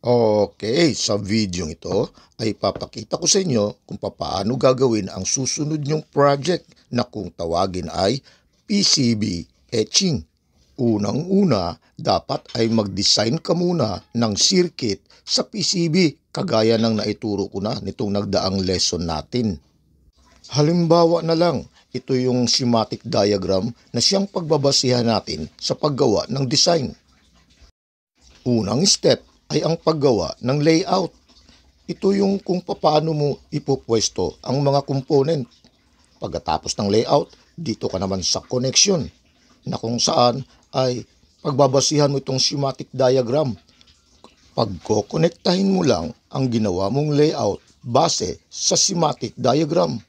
Okay, sa video ito ay papakita ko sa inyo kung paano gagawin ang susunod nyong project na kung tawagin ay PCB etching. Unang-una, dapat ay mag-design ka muna ng circuit sa PCB kagaya ng naituro ko na nitong nagdaang lesson natin. Halimbawa na lang, ito yung schematic diagram na siyang pagbabasihan natin sa paggawa ng design. Unang step ay ang paggawa ng layout. Ito yung kung paano mo ipupwesto ang mga component. Pagkatapos ng layout, dito ka naman sa connection na kung saan ay pagbabasihan mo itong schematic diagram. Pagkokonektahin mo lang ang ginawa mong layout base sa schematic diagram.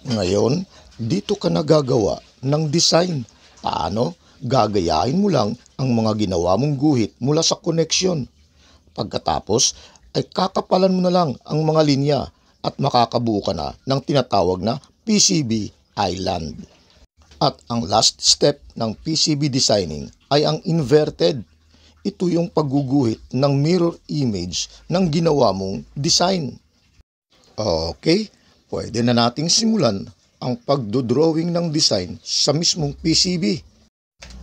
Ngayon, dito ka nagagawa ng design. Paano? Gagayahin mo lang ang mga ginawa mong guhit mula sa connection. Pagkatapos ay kakapalan mo na lang ang mga linya at makakabuo ka na ng tinatawag na PCB island. At ang last step ng PCB designing ay ang inverted. Ito yung pagguguhit ng mirror image ng ginawa mong design. Okay, pwede na nating simulan ang pagdodrawing ng design sa mismong PCB.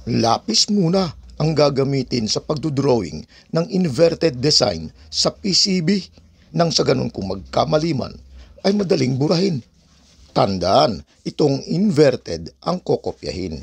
Lapis muna ang gagamitin sa pagdodrawing ng inverted design sa PCB nang sa ganun kung magkamaliman ay madaling burahin. Tandaan, itong inverted ang kokopyahin.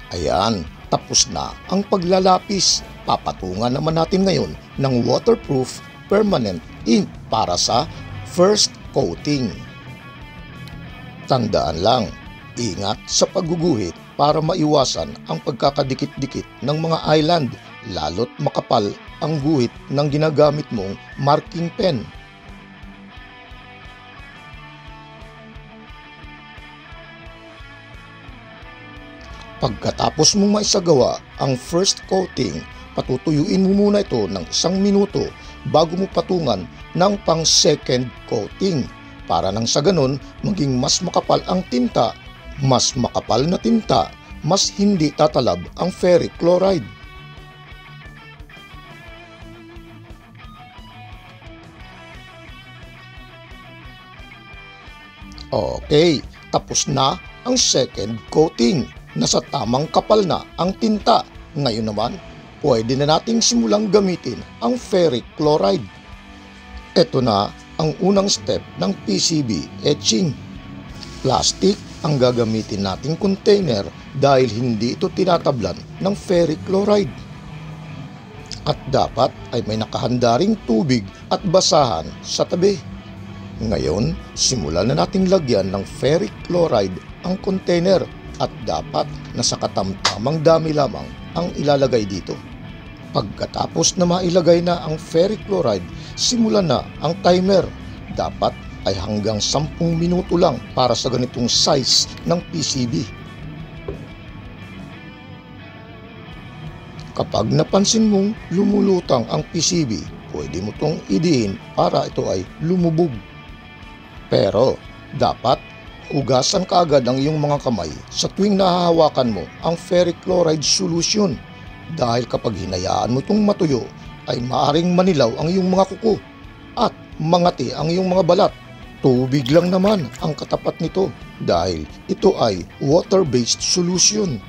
Ayan, tapos na ang paglalapis. Papatungan naman natin ngayon ng waterproof permanent ink para sa first coating. Tandaan lang, ingat sa pagguguhit para maiwasan ang pagkakadikit-dikit ng mga island, lalo't makapal ang guhit ng ginagamit mong marking pen. Pagkatapos mong maisagawa ang first coating, patutuyuin mo muna ito ng 1 minuto bago mo patungan ng pang second coating para nang sa ganun maging mas makapal ang tinta. Mas makapal na tinta, mas hindi tatalab ang ferric chloride. Okay, tapos na ang second coating. Nasa tamang kapal na ang tinta. Ngayon naman, pwede na nating simulang gamitin ang ferric chloride. Ito na ang unang step ng PCB etching. Plastic ang gagamitin nating container dahil hindi ito tinatablan ng ferric chloride. At dapat ay may nakahanda ring tubig at basahan sa tabi. Ngayon, simulan na nating lagyan ng ferric chloride ang container. At dapat nasa katamtamang dami lamang ang ilalagay dito. Pagkatapos na mailagay na ang ferric chloride, simulan na ang timer. Dapat ay hanggang 10 minuto lang para sa ganitong size ng PCB. Kapag napansin mong lumulutang ang PCB, pwede mo itong idiin para ito ay lumubog. Pero dapat hugasan kaagad ang iyong mga kamay sa tuwing nahahawakan mo ang ferric chloride solution dahil kapag hinayaan mo itong matuyo ay maaaring manilaw ang iyong mga kuko at mangati ang iyong mga balat. Tubig lang naman ang katapat nito dahil ito ay water-based solution.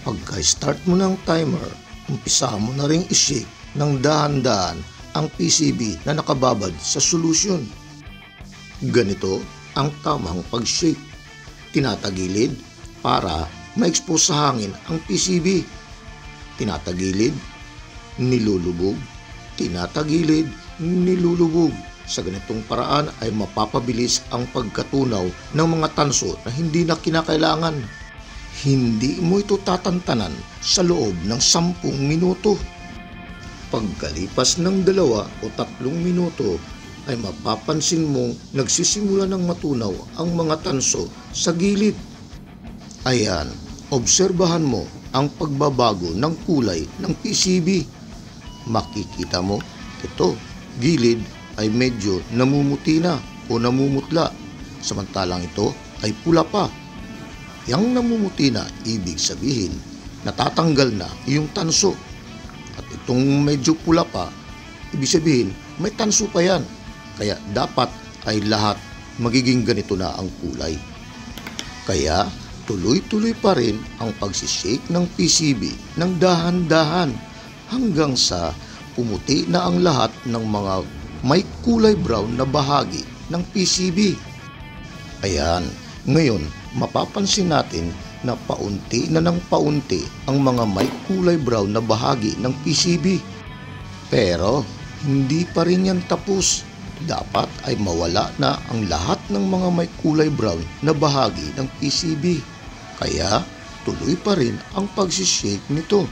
Pagka-start mo ng timer, umpisa mo na ring i-shake ng dahan-dahan ang PCB na nakababad sa solution. Ganito ang tamang pag-shake. Tinatagilid para ma-expose sa hangin ang PCB. Tinatagilid, nilulubog, tinatagilid, nilulubog. Sa ganitong paraan ay mapapabilis ang pagkatunaw ng mga tanso na hindi na kinakailangan. hindi mo ito tatantanan sa loob ng 10 minuto. Pagkalipas ng 2 o 3 minuto ay mapapansin mong nagsisimula ng matunaw ang mga tanso sa gilid. Ayan, obserbahan mo ang pagbabago ng kulay ng PCB. Makikita mo, ito, gilid ay medyo namumuti na o namumutla, samantalang ito ay pula pa. Yang namumuti na, ibig sabihin, natatanggal na yung tanso. At itong medyo pula pa, ibig sabihin, may tanso pa yan. Kaya dapat ay lahat magiging ganito na ang kulay. Kaya tuloy-tuloy pa rin ang pagsishake ng PCB ng dahan-dahan hanggang sa pumuti na ang lahat ng mga may kulay brown na bahagi ng PCB. Ayan, ngayon mapapansin natin na paunti na ng paunti ang mga may kulay brown na bahagi ng PCB. Pero hindi pa rin yan tapos. Dapat ay mawala na ang lahat ng mga may kulay brown na bahagi ng PCB. Kaya tuloy pa rin ang pagsishake nito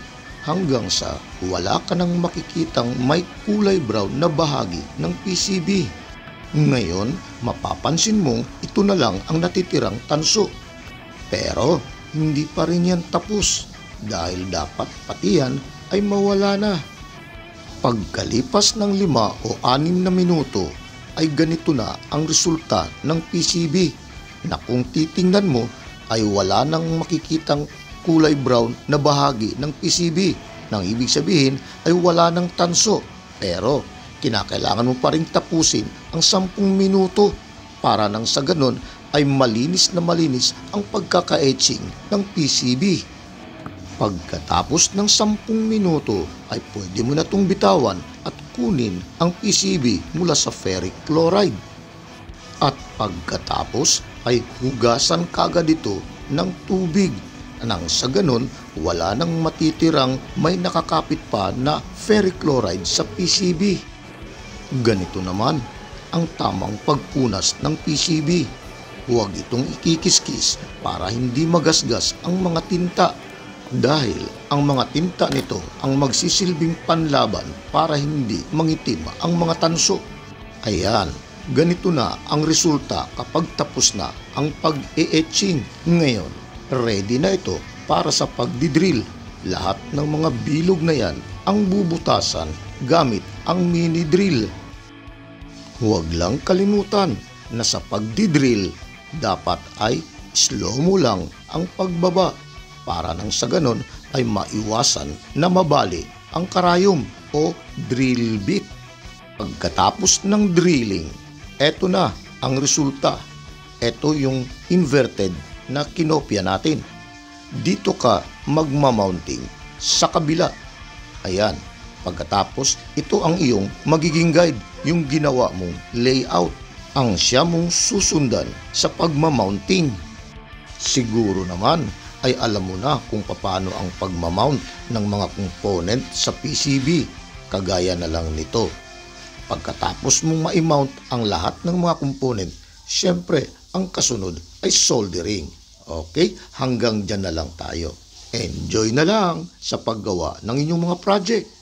hanggang sa wala ka nang makikitang may kulay brown na bahagi ng PCB. Ngayon, mapapansin mong ito na lang ang natitirang tanso. Pero hindi pa rin yan tapos dahil dapat pati yan ay mawala na. Pagkalipas ng 5 o 6 na minuto ay ganito na ang resulta ng PCB na kung titingnan mo ay wala nang makikitang kulay brown na bahagi ng PCB. Nang ibig sabihin ay wala nang tanso. Pero kinakailangan mo pa rin tapusin ang 10 minuto para nang sa ganon ay malinis na malinis ang pagkaka-etching ng PCB. Pagkatapos ng 10 minuto ay pwede mo na itong bitawan at kunin ang PCB mula sa ferric chloride. At pagkatapos ay hugasan kagad ito ng tubig nang sa ganon wala nang matitirang may nakakapit pa na ferric chloride sa PCB. Ganito naman ang tamang pagpunas ng PCB. Huwag itong ikikiskis para hindi magasgas ang mga tinta. Dahil ang mga tinta nito ang magsisilbing panlaban para hindi mangitim ang mga tanso. Ayan, ganito na ang resulta kapag tapos na ang pag-e-etching. Ngayon, ready na ito para sa pagdidrill. Lahat ng mga bilog na yan ang bubutasan gamit ang mini drill. Huwag lang kalimutan na sa pagdidrill, dapat ay slow mo lang ang pagbaba para nang sa ganon ay maiwasan na mabali ang karayom o drill bit. Pagkatapos ng drilling, eto na ang resulta. Eto yung inverted na kinopya natin. Dito ka magmamounting sa kabila. Ayan, pagkatapos ito ang iyong magiging guide, yung ginawa mong layout, ang siya mong susundan sa pagmamounting. Siguro naman ay alam mo na kung paano ang pagmamount ng mga component sa PCB, kagaya na lang nito. Pagkatapos mong ma-mount ang lahat ng mga component, syempre ang kasunod ay soldering. Okay, hanggang dyan na lang tayo. Enjoy na lang sa paggawa ng inyong mga project.